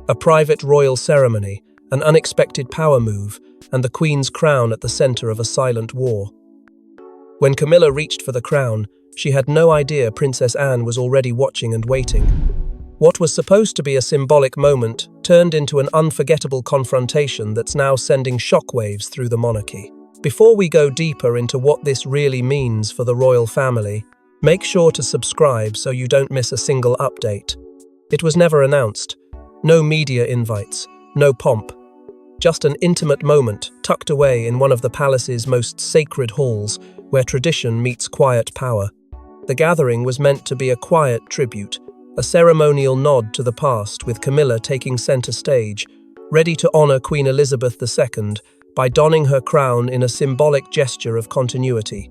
A private royal ceremony, an unexpected power move, and the Queen's crown at the center of a silent war. When Camilla reached for the crown, she had no idea Princess Anne was already watching and waiting. What was supposed to be a symbolic moment turned into an unforgettable confrontation that's now sending shockwaves through the monarchy. Before we go deeper into what this really means for the royal family, make sure to subscribe so you don't miss a single update. It was never announced. No media invites, no pomp. Just an intimate moment tucked away in one of the palace's most sacred halls where tradition meets quiet power. The gathering was meant to be a quiet tribute, a ceremonial nod to the past, with Camilla taking center stage, ready to honor Queen Elizabeth II by donning her crown in a symbolic gesture of continuity.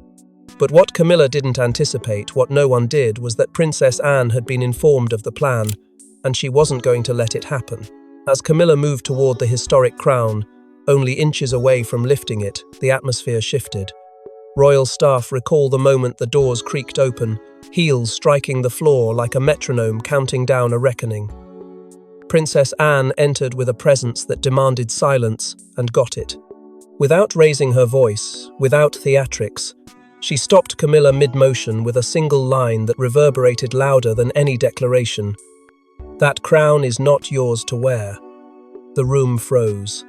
But what Camilla didn't anticipate, what no one did, was that Princess Anne had been informed of the plan, and she wasn't going to let it happen. As Camilla moved toward the historic crown, only inches away from lifting it, the atmosphere shifted. Royal staff recall the moment the doors creaked open, heels striking the floor like a metronome counting down a reckoning. Princess Anne entered with a presence that demanded silence, and got it. Without raising her voice, without theatrics, she stopped Camilla mid-motion with a single line that reverberated louder than any declaration. "That crown is not yours to wear." The room froze.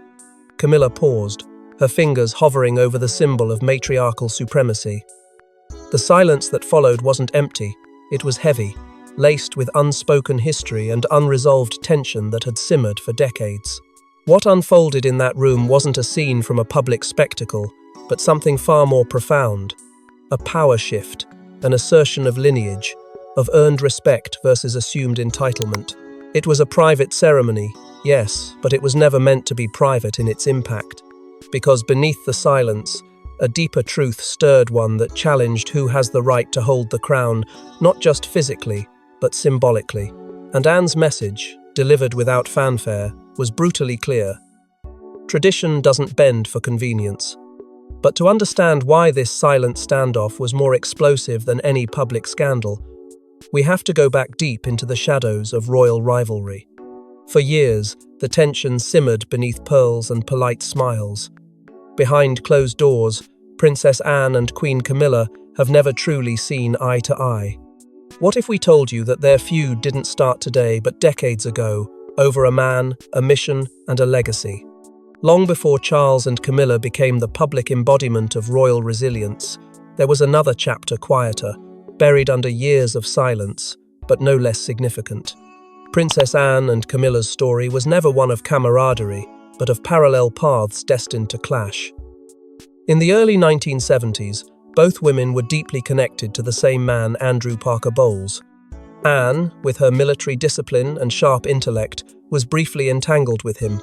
Camilla paused, her fingers hovering over the symbol of matriarchal supremacy. The silence that followed wasn't empty, it was heavy, laced with unspoken history and unresolved tension that had simmered for decades. What unfolded in that room wasn't a scene from a public spectacle, but something far more profound. A power shift, an assertion of lineage, of earned respect versus assumed entitlement. It was a private ceremony, yes, but it was never meant to be private in its impact. Because beneath the silence, a deeper truth stirred, one that challenged who has the right to hold the crown, not just physically, but symbolically. And Anne's message, delivered without fanfare, was brutally clear. Tradition doesn't bend for convenience. But to understand why this silent standoff was more explosive than any public scandal, we have to go back deep into the shadows of royal rivalry. For years, the tension simmered beneath pearls and polite smiles. Behind closed doors, Princess Anne and Queen Camilla have never truly seen eye to eye. What if we told you that their feud didn't start today but decades ago, over a man, a mission, and a legacy? Long before Charles and Camilla became the public embodiment of royal resilience, there was another chapter quieter, buried under years of silence, but no less significant. Princess Anne and Camilla's story was never one of camaraderie, but of parallel paths destined to clash. In the early 1970s, both women were deeply connected to the same man, Andrew Parker Bowles. Anne, with her military discipline and sharp intellect, was briefly entangled with him.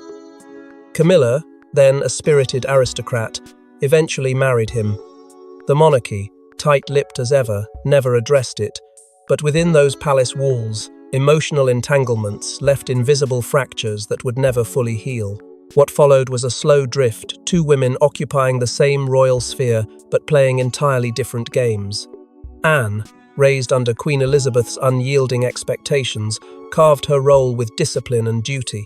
Camilla, then a spirited aristocrat, eventually married him. The monarchy, tight-lipped as ever, never addressed it, but within those palace walls, emotional entanglements left invisible fractures that would never fully heal. What followed was a slow drift, two women occupying the same royal sphere but playing entirely different games. Anne, raised under Queen Elizabeth's unyielding expectations, carved her role with discipline and duty.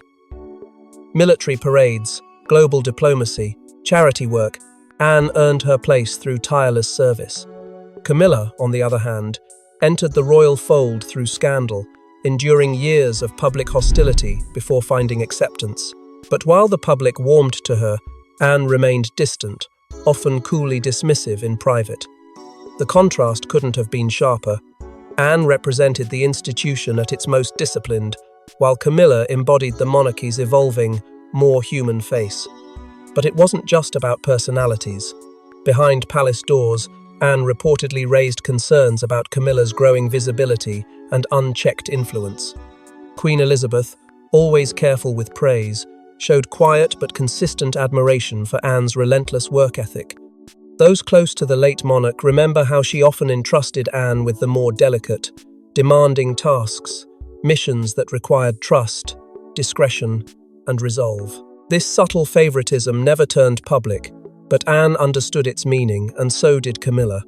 Military parades, global diplomacy, charity work, Anne earned her place through tireless service. Camilla, on the other hand, entered the royal fold through scandal, enduring years of public hostility before finding acceptance. But while the public warmed to her, Anne remained distant, often coolly dismissive in private. The contrast couldn't have been sharper. Anne represented the institution at its most disciplined, while Camilla embodied the monarchy's evolving, more human face. But it wasn't just about personalities. Behind palace doors, Anne reportedly raised concerns about Camilla's growing visibility and unchecked influence. Queen Elizabeth, always careful with praise, showed quiet but consistent admiration for Anne's relentless work ethic. Those close to the late monarch remember how she often entrusted Anne with the more delicate, demanding tasks, missions that required trust, discretion, and resolve. This subtle favoritism never turned public, but Anne understood its meaning, and so did Camilla.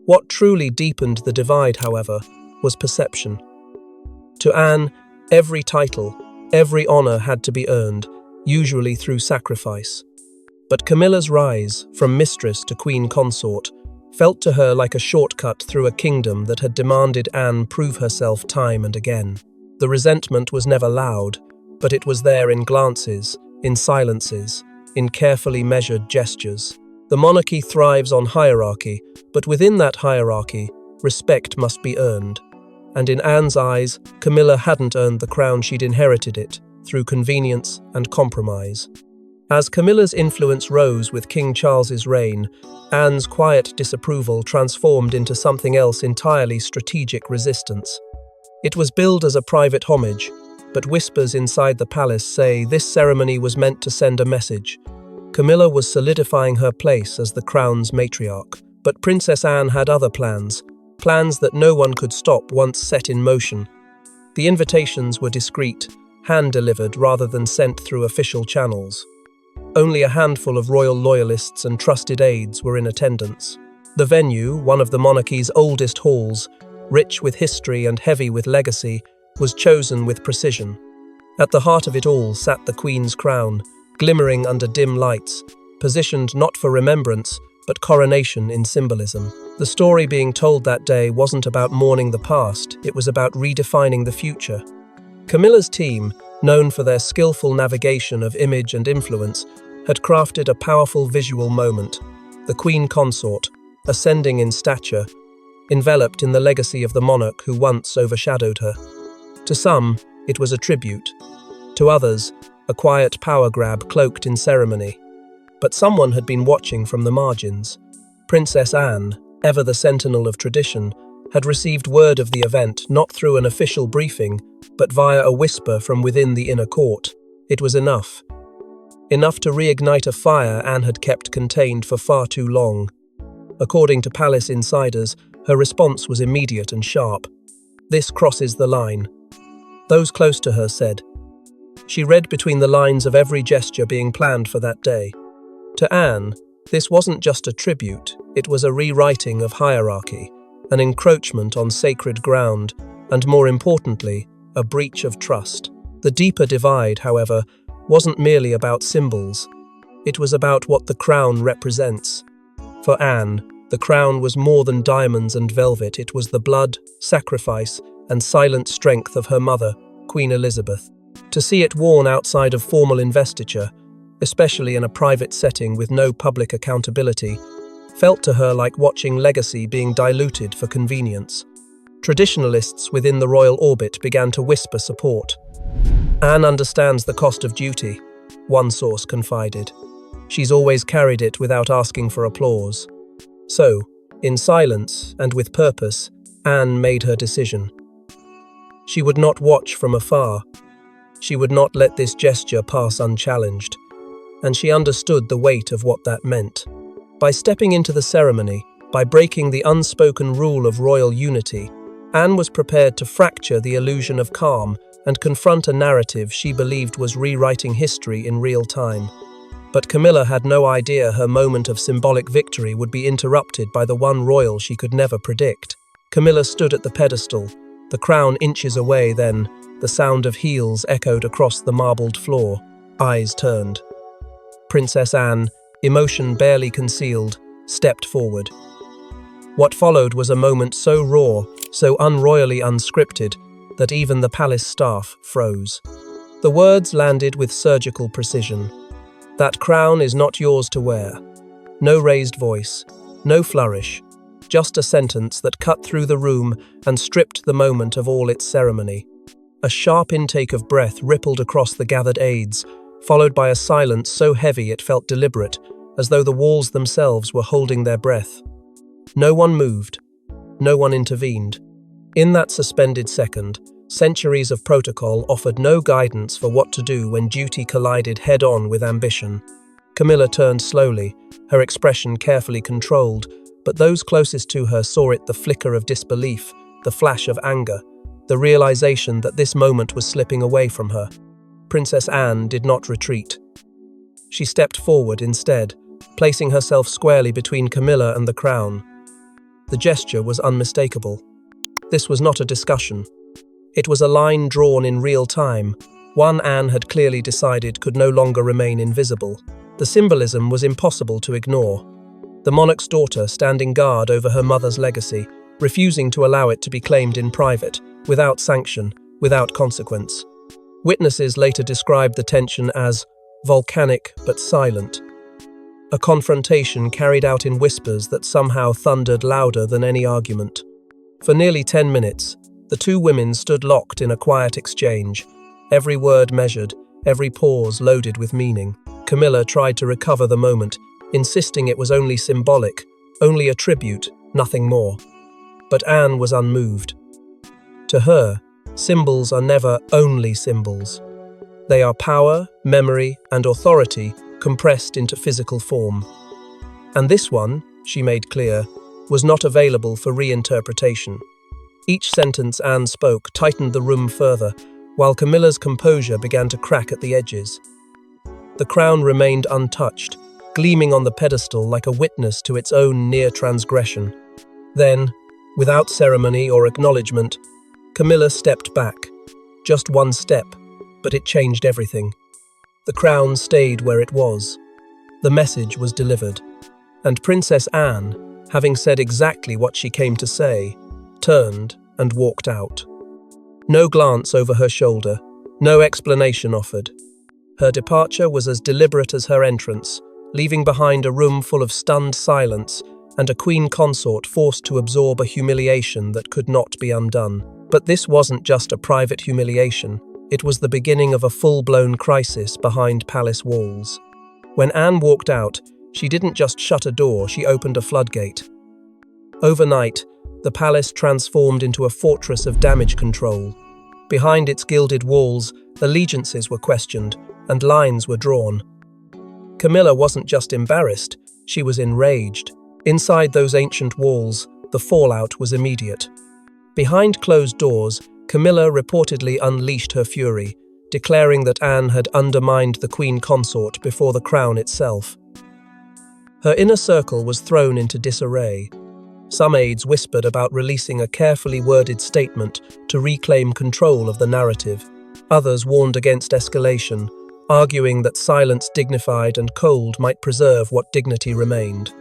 What truly deepened the divide, however, was perception. To Anne, every title, Every honor had to be earned, usually through sacrifice. But Camilla's rise, from mistress to queen consort, felt to her like a shortcut through a kingdom that had demanded Anne prove herself time and again. The resentment was never loud, but it was there in glances, in silences, in carefully measured gestures. The monarchy thrives on hierarchy, but within that hierarchy, respect must be earned. And in Anne's eyes, Camilla hadn't earned the crown, she'd inherited it, through convenience and compromise. As Camilla's influence rose with King Charles's reign, Anne's quiet disapproval transformed into something else entirely: strategic resistance. It was billed as a private homage, but whispers inside the palace say this ceremony was meant to send a message. Camilla was solidifying her place as the crown's matriarch, but Princess Anne had other plans that no one could stop once set in motion. The invitations were discreet, hand-delivered rather than sent through official channels. Only a handful of royal loyalists and trusted aides were in attendance. The venue, one of the monarchy's oldest halls, rich with history and heavy with legacy, was chosen with precision. At the heart of it all sat the Queen's crown, glimmering under dim lights, positioned not for remembrance, but coronation in symbolism. The story being told that day wasn't about mourning the past, it was about redefining the future. Camilla's team, known for their skillful navigation of image and influence, had crafted a powerful visual moment: the Queen consort, ascending in stature, enveloped in the legacy of the monarch who once overshadowed her. To some, it was a tribute. To others, a quiet power grab cloaked in ceremony. But someone had been watching from the margins. Princess Anne, ever the sentinel of tradition, had received word of the event not through an official briefing, but via a whisper from within the inner court. It was enough. Enough to reignite a fire Anne had kept contained for far too long. According to palace insiders, her response was immediate and sharp. "This crosses the line," those close to her said. She read between the lines of every gesture being planned for that day. To Anne, this wasn't just a tribute, it was a rewriting of hierarchy, an encroachment on sacred ground, and more importantly, a breach of trust. The deeper divide, however, wasn't merely about symbols. It was about what the crown represents. For Anne, the crown was more than diamonds and velvet. It was the blood, sacrifice, and silent strength of her mother, Queen Elizabeth. To see it worn outside of formal investiture, especially in a private setting with no public accountability, felt to her like watching legacy being diluted for convenience. Traditionalists within the royal orbit began to whisper support. "Anne understands the cost of duty," one source confided. "She's always carried it without asking for applause." So, in silence and with purpose, Anne made her decision. She would not watch from afar. She would not let this gesture pass unchallenged. And she understood the weight of what that meant. By stepping into the ceremony, by breaking the unspoken rule of royal unity, Anne was prepared to fracture the illusion of calm and confront a narrative she believed was rewriting history in real time. But Camilla had no idea her moment of symbolic victory would be interrupted by the one royal she could never predict. Camilla stood at the pedestal, the crown inches away. Then, the sound of heels echoed across the marbled floor. Eyes turned. Princess Anne, emotion barely concealed, stepped forward. What followed was a moment so raw, so unroyally unscripted, that even the palace staff froze. The words landed with surgical precision. "That crown is not yours to wear." No raised voice, no flourish, just a sentence that cut through the room and stripped the moment of all its ceremony. A sharp intake of breath rippled across the gathered aides, followed by a silence so heavy it felt deliberate, as though the walls themselves were holding their breath. No one moved. No one intervened. In that suspended second, centuries of protocol offered no guidance for what to do when duty collided head-on with ambition. Camilla turned slowly, her expression carefully controlled, but those closest to her saw it: the flicker of disbelief, the flash of anger, the realization that this moment was slipping away from her. Princess Anne did not retreat. She stepped forward instead, placing herself squarely between Camilla and the crown. The gesture was unmistakable. This was not a discussion. It was a line drawn in real time, One Anne had clearly decided could no longer remain invisible. The symbolism was impossible to ignore. The monarch's daughter standing guard over her mother's legacy, refusing to allow it to be claimed in private, without sanction, without consequence. Witnesses later described the tension as volcanic but silent. A confrontation carried out in whispers that somehow thundered louder than any argument. For nearly 10 minutes, the two women stood locked in a quiet exchange, every word measured, every pause loaded with meaning. Camilla tried to recover the moment, insisting it was only symbolic, only a tribute, nothing more. But Anne was unmoved. To her, symbols are never only symbols. They are power, memory, and authority compressed into physical form. And this one, she made clear, was not available for reinterpretation. Each sentence Anne spoke tightened the room further, while Camilla's composure began to crack at the edges. The crown remained untouched, gleaming on the pedestal like a witness to its own near transgression. Then, without ceremony or acknowledgement, Camilla stepped back. Just one step, but it changed everything. The crown stayed where it was. The message was delivered. And Princess Anne, having said exactly what she came to say, turned and walked out. No glance over her shoulder, no explanation offered. Her departure was as deliberate as her entrance, leaving behind a room full of stunned silence and a queen consort forced to absorb a humiliation that could not be undone. But this wasn't just a private humiliation. It was the beginning of a full-blown crisis behind palace walls. When Anne walked out, she didn't just shut a door, she opened a floodgate. Overnight, the palace transformed into a fortress of damage control. Behind its gilded walls, allegiances were questioned, and lines were drawn. Camilla wasn't just embarrassed, she was enraged. Inside those ancient walls, the fallout was immediate. Behind closed doors, Camilla reportedly unleashed her fury, declaring that Anne had undermined the queen consort before the crown itself. Her inner circle was thrown into disarray. Some aides whispered about releasing a carefully worded statement to reclaim control of the narrative. Others warned against escalation, arguing that silence dignified and cold might preserve what dignity remained.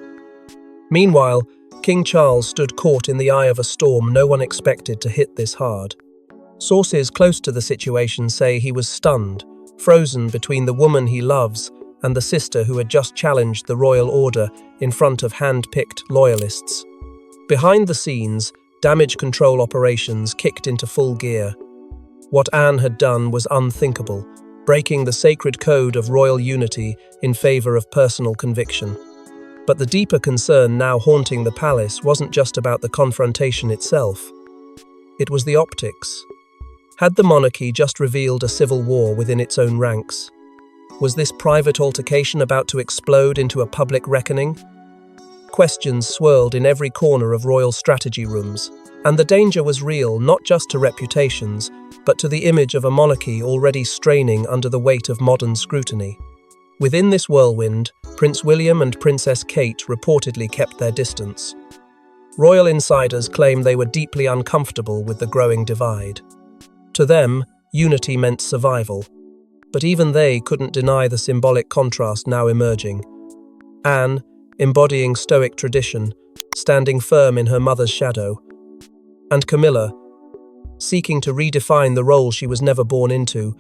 Meanwhile, King Charles stood caught in the eye of a storm no one expected to hit this hard. Sources close to the situation say he was stunned, frozen between the woman he loves and the sister who had just challenged the royal order in front of hand-picked loyalists. Behind the scenes, damage control operations kicked into full gear. What Anne had done was unthinkable, breaking the sacred code of royal unity in favor of personal conviction. But the deeper concern now haunting the palace wasn't just about the confrontation itself. It was the optics. Had the monarchy just revealed a civil war within its own ranks? Was this private altercation about to explode into a public reckoning? Questions swirled in every corner of royal strategy rooms, and the danger was real not just to reputations, but to the image of a monarchy already straining under the weight of modern scrutiny. Within this whirlwind, Prince William and Princess Kate reportedly kept their distance. Royal insiders claim they were deeply uncomfortable with the growing divide. To them, unity meant survival. But even they couldn't deny the symbolic contrast now emerging. Anne, embodying Stoic tradition, standing firm in her mother's shadow, and Camilla, seeking to redefine the role she was never born into,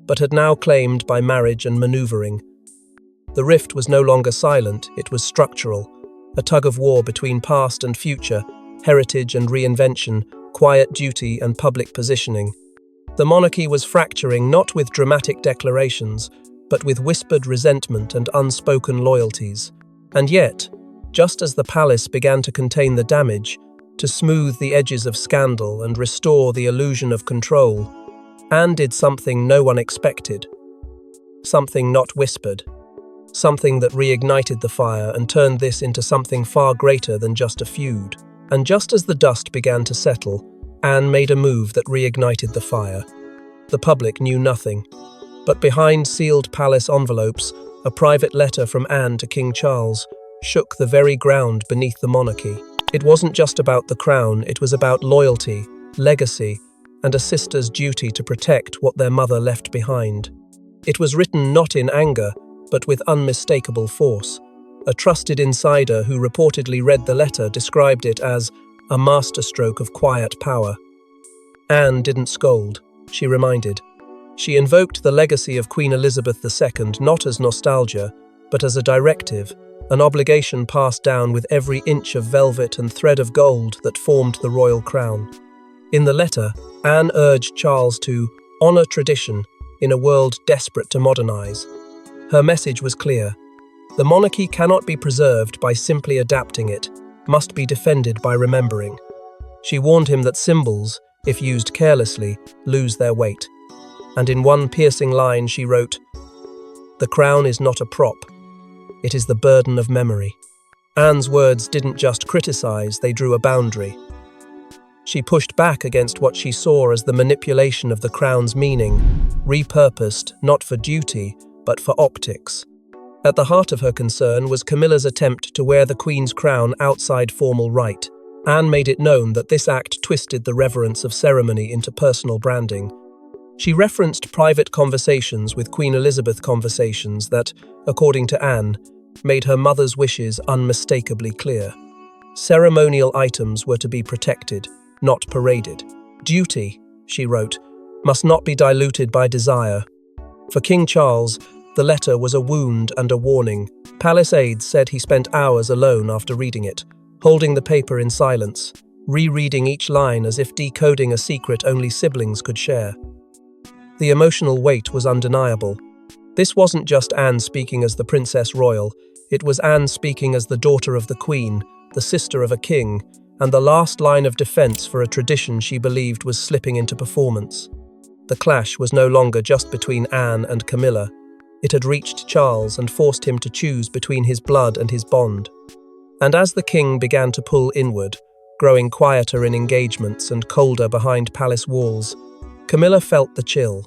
but had now claimed by marriage and maneuvering. The rift was no longer silent, it was structural, a tug-of-war between past and future, heritage and reinvention, quiet duty and public positioning. The monarchy was fracturing not with dramatic declarations, but with whispered resentment and unspoken loyalties. And yet, just as the palace began to contain the damage, to smooth the edges of scandal and restore the illusion of control, Anne did something no one expected. Something not whispered. Something that reignited the fire and turned this into something far greater than just a feud. And just as the dust began to settle, Anne made a move that reignited the fire. The public knew nothing. But behind sealed palace envelopes, a private letter from Anne to King Charles shook the very ground beneath the monarchy. It wasn't just about the crown, it was about loyalty, legacy, and a sister's duty to protect what their mother left behind. It was written not in anger, but with unmistakable force. A trusted insider who reportedly read the letter described it as a masterstroke of quiet power. Anne didn't scold, she reminded. She invoked the legacy of Queen Elizabeth II not as nostalgia, but as a directive, an obligation passed down with every inch of velvet and thread of gold that formed the royal crown. In the letter, Anne urged Charles to honour tradition in a world desperate to modernise. Her message was clear. The monarchy cannot be preserved by simply adapting it, must be defended by remembering. She warned him that symbols, if used carelessly, lose their weight. And in one piercing line she wrote, "The crown is not a prop. It is the burden of memory." Anne's words didn't just criticise, they drew a boundary. She pushed back against what she saw as the manipulation of the crown's meaning, repurposed not for duty, but for optics. At the heart of her concern was Camilla's attempt to wear the Queen's crown outside formal rite. Anne made it known that this act twisted the reverence of ceremony into personal branding. She referenced private conversations with Queen Elizabeth conversations that, according to Anne, made her mother's wishes unmistakably clear. Ceremonial items were to be protected, not paraded. Duty, she wrote, must not be diluted by desire. For King Charles, the letter was a wound and a warning. Palace aides said he spent hours alone after reading it, holding the paper in silence, rereading each line as if decoding a secret only siblings could share. The emotional weight was undeniable. This wasn't just Anne speaking as the Princess Royal, it was Anne speaking as the daughter of the Queen, the sister of a king, and the last line of defense for a tradition she believed was slipping into performance. The clash was no longer just between Anne and Camilla. It had reached Charles and forced him to choose between his blood and his bond. And as the king began to pull inward, growing quieter in engagements and colder behind palace walls, Camilla felt the chill.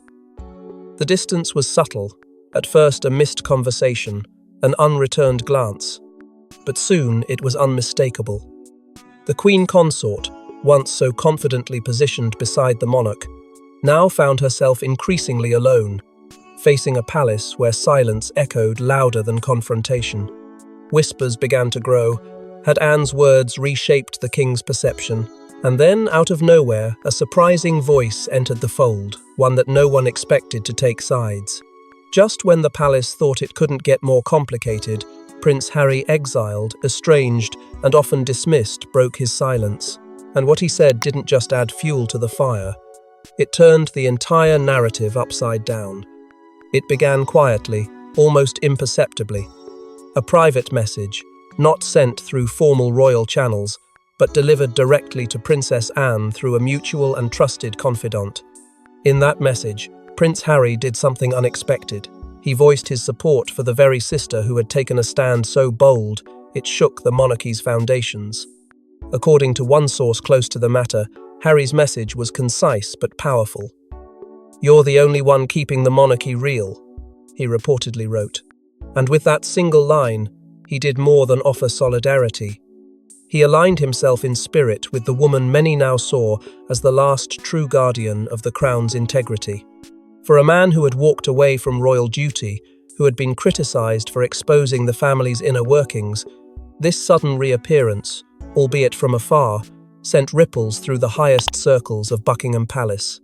The distance was subtle, at first a missed conversation, an unreturned glance, but soon it was unmistakable. The Queen Consort, once so confidently positioned beside the monarch, now found herself increasingly alone, facing a palace where silence echoed louder than confrontation. Whispers began to grow. Had Anne's words reshaped the king's perception? And then, out of nowhere, a surprising voice entered the fold, one that no one expected to take sides. Just when the palace thought it couldn't get more complicated, Prince Harry, exiled, estranged, and often dismissed, broke his silence. And what he said didn't just add fuel to the fire. It turned the entire narrative upside down. It began quietly, almost imperceptibly. A private message, not sent through formal royal channels, but delivered directly to Princess Anne through a mutual and trusted confidant. In that message, Prince Harry did something unexpected. He voiced his support for the very sister who had taken a stand so bold, it shook the monarchy's foundations. According to one source close to the matter, Harry's message was concise but powerful. "You're the only one keeping the monarchy real," he reportedly wrote. And with that single line, he did more than offer solidarity. He aligned himself in spirit with the woman many now saw as the last true guardian of the crown's integrity. For a man who had walked away from royal duty, who had been criticized for exposing the family's inner workings, this sudden reappearance, albeit from afar, sent ripples through the highest circles of Buckingham Palace.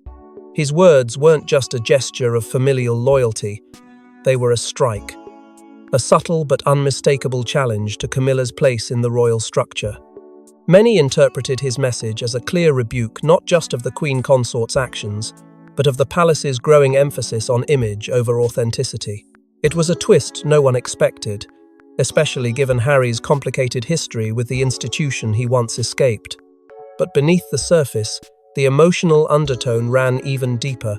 His words weren't just a gesture of familial loyalty, they were a strike. A subtle but unmistakable challenge to Camilla's place in the royal structure. Many interpreted his message as a clear rebuke not just of the Queen Consort's actions, but of the palace's growing emphasis on image over authenticity. It was a twist no one expected, especially given Harry's complicated history with the institution he once escaped. But beneath the surface, the emotional undertone ran even deeper.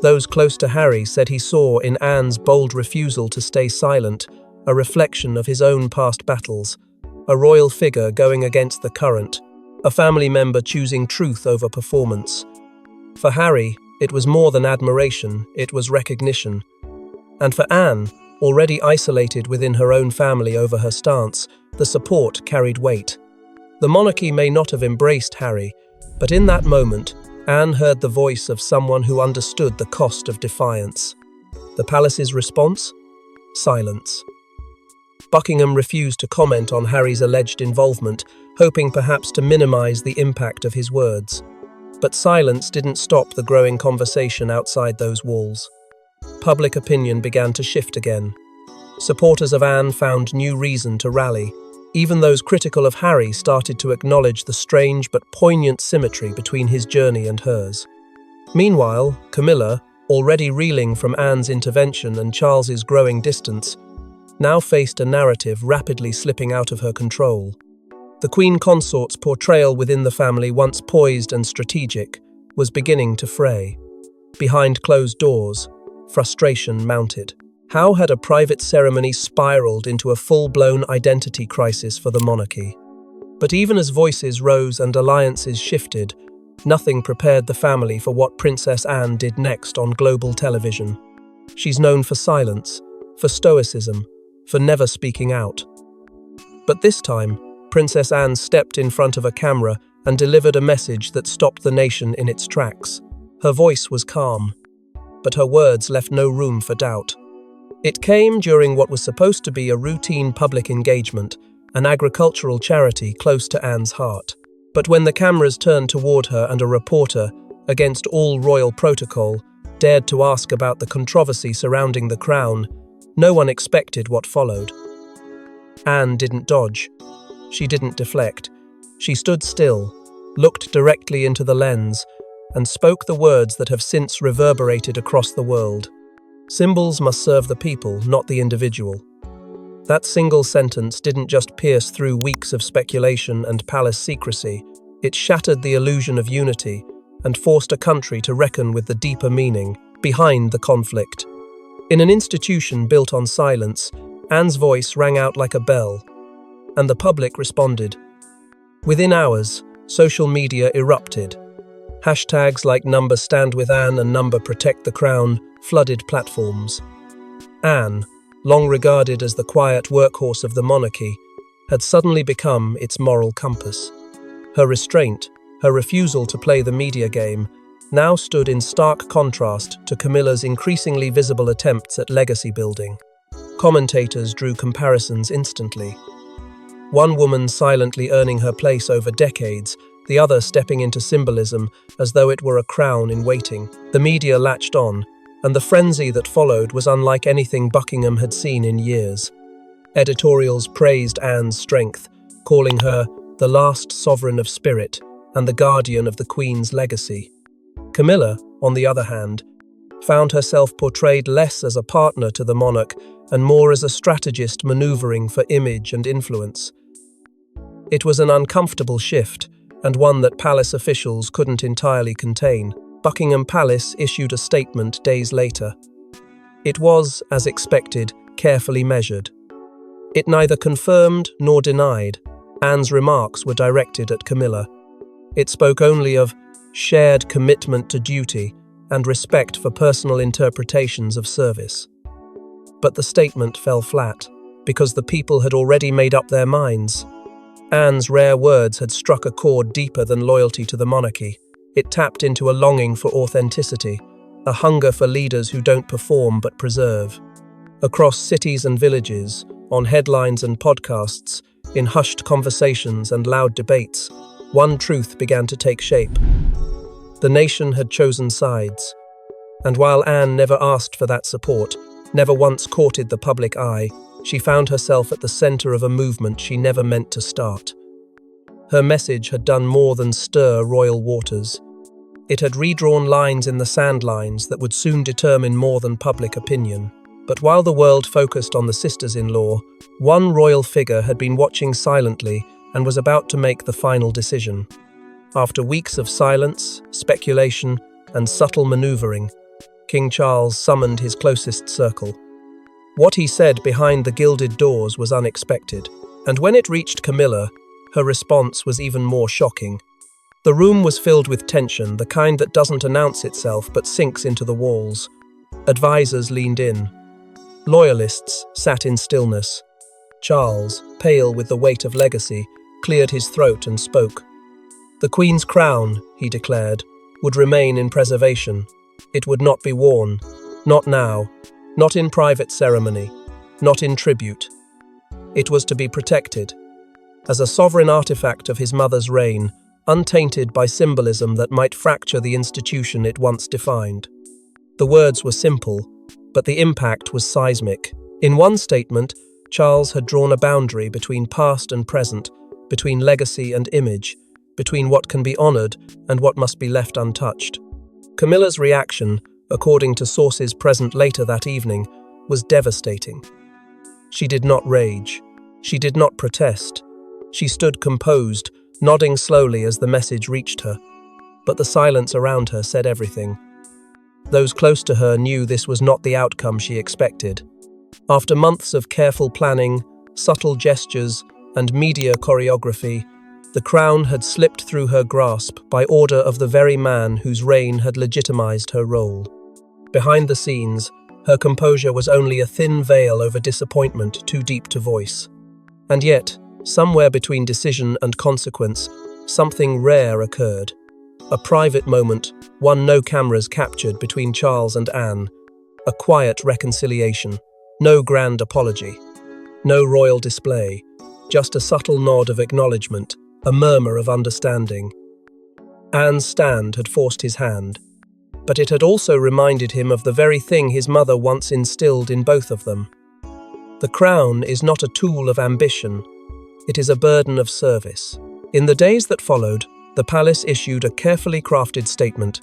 Those close to Harry said he saw in Anne's bold refusal to stay silent a reflection of his own past battles, a royal figure going against the current, a family member choosing truth over performance. For Harry, it was more than admiration, it was recognition. And for Anne, already isolated within her own family over her stance, the support carried weight. The monarchy may not have embraced Harry, but in that moment, Anne heard the voice of someone who understood the cost of defiance. The palace's response? Silence. Buckingham refused to comment on Harry's alleged involvement, hoping perhaps to minimize the impact of his words. But silence didn't stop the growing conversation outside those walls. Public opinion began to shift again. Supporters of Anne found new reason to rally. Even those critical of Harry started to acknowledge the strange but poignant symmetry between his journey and hers. Meanwhile, Camilla, already reeling from Anne's intervention and Charles's growing distance, now faced a narrative rapidly slipping out of her control. The Queen Consort's portrayal within the family, once poised and strategic, was beginning to fray. Behind closed doors, frustration mounted. How had a private ceremony spiraled into a full-blown identity crisis for the monarchy? But even as voices rose and alliances shifted, nothing prepared the family for what Princess Anne did next on global television. She's known for silence, for stoicism, for never speaking out. But this time, Princess Anne stepped in front of a camera and delivered a message that stopped the nation in its tracks. Her voice was calm, but her words left no room for doubt. It came during what was supposed to be a routine public engagement, an agricultural charity close to Anne's heart. But when the cameras turned toward her and a reporter, against all royal protocol, dared to ask about the controversy surrounding the crown, no one expected what followed. Anne didn't dodge. She didn't deflect. She stood still, looked directly into the lens, and spoke the words that have since reverberated across the world. Symbols must serve the people, not the individual. That single sentence didn't just pierce through weeks of speculation and palace secrecy. It shattered the illusion of unity and forced a country to reckon with the deeper meaning behind the conflict. In an institution built on silence, Anne's voice rang out like a bell, and the public responded. Within hours, social media erupted. Hashtags like #StandWithAnne and #ProtectTheCrown flooded platforms. Anne, long regarded as the quiet workhorse of the monarchy, had suddenly become its moral compass. Her restraint, her refusal to play the media game, now stood in stark contrast to Camilla's increasingly visible attempts at legacy building. Commentators drew comparisons instantly. One woman silently earning her place over decades, the other stepping into symbolism as though it were a crown in waiting. The media latched on, and the frenzy that followed was unlike anything Buckingham had seen in years. Editorials praised Anne's strength, calling her the last sovereign of spirit and the guardian of the Queen's legacy. Camilla, on the other hand, found herself portrayed less as a partner to the monarch and more as a strategist maneuvering for image and influence. It was an uncomfortable shift, and one that palace officials couldn't entirely contain. Buckingham Palace issued a statement days later. It was, as expected, carefully measured. It neither confirmed nor denied. Anne's remarks were directed at Camilla. It spoke only of shared commitment to duty and respect for personal interpretations of service. But the statement fell flat, because the people had already made up their minds. Anne's rare words had struck a chord deeper than loyalty to the monarchy. It tapped into a longing for authenticity, a hunger for leaders who don't perform but preserve. Across cities and villages, on headlines and podcasts, in hushed conversations and loud debates, one truth began to take shape. The nation had chosen sides. And while Anne never asked for that support, never once courted the public eye, she found herself at the center of a movement she never meant to start. Her message had done more than stir royal waters. It had redrawn lines in the sand lines that would soon determine more than public opinion. But while the world focused on the sisters-in-law, one royal figure had been watching silently and was about to make the final decision. After weeks of silence, speculation, and subtle maneuvering, King Charles summoned his closest circle. What he said behind the gilded doors was unexpected, and when it reached Camilla, her response was even more shocking. The room was filled with tension, the kind that doesn't announce itself but sinks into the walls. Advisors leaned in. Loyalists sat in stillness. Charles, pale with the weight of legacy, cleared his throat and spoke. "The Queen's crown," he declared, would remain in preservation. It would not be worn. Not now. Not in private ceremony. Not in tribute. It was to be protected. As a sovereign artifact of his mother's reign, untainted by symbolism that might fracture the institution it once defined. The words were simple, but the impact was seismic. In one statement, Charles had drawn a boundary between past and present, between legacy and image, between what can be honored and what must be left untouched. Camilla's reaction, according to sources present later that evening, was devastating. She did not rage. She did not protest. She stood composed, nodding slowly as the message reached her. But the silence around her said everything. Those close to her knew this was not the outcome she expected. After months of careful planning, subtle gestures, and media choreography, the crown had slipped through her grasp by order of the very man whose reign had legitimized her role. Behind the scenes, her composure was only a thin veil over disappointment too deep to voice. And yet, somewhere between decision and consequence, something rare occurred. A private moment, one no cameras captured between Charles and Anne. A quiet reconciliation. No grand apology. No royal display. Just a subtle nod of acknowledgement, a murmur of understanding. Anne's stand had forced his hand, but it had also reminded him of the very thing his mother once instilled in both of them. The crown is not a tool of ambition. It is a burden of service. In the days that followed, the palace issued a carefully crafted statement.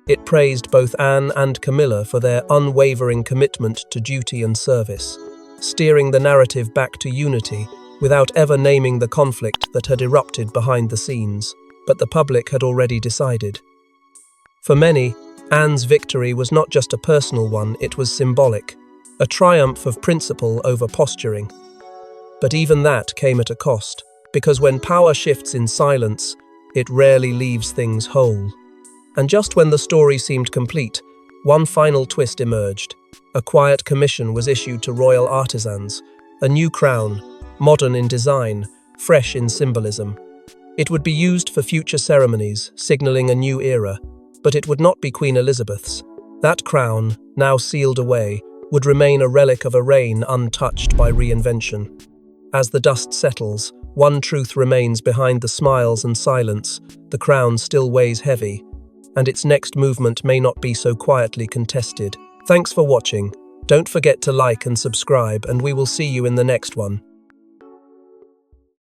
It praised both Anne and Camilla for their unwavering commitment to duty and service, steering the narrative back to unity without ever naming the conflict that had erupted behind the scenes. But the public had already decided. For many, Anne's victory was not just a personal one, it was symbolic, a triumph of principle over posturing. But even that came at a cost, because when power shifts in silence, it rarely leaves things whole. And just when the story seemed complete, one final twist emerged. A quiet commission was issued to royal artisans, a new crown, modern in design, fresh in symbolism. It would be used for future ceremonies, signaling a new era, but it would not be Queen Elizabeth's. That crown, now sealed away, would remain a relic of a reign untouched by reinvention. As the dust settles, one truth remains behind the smiles and silence: the crown still weighs heavy, and its next movement may not be so quietly contested. Thanks for watching. Don't forget to like and subscribe, and we will see you in the next one.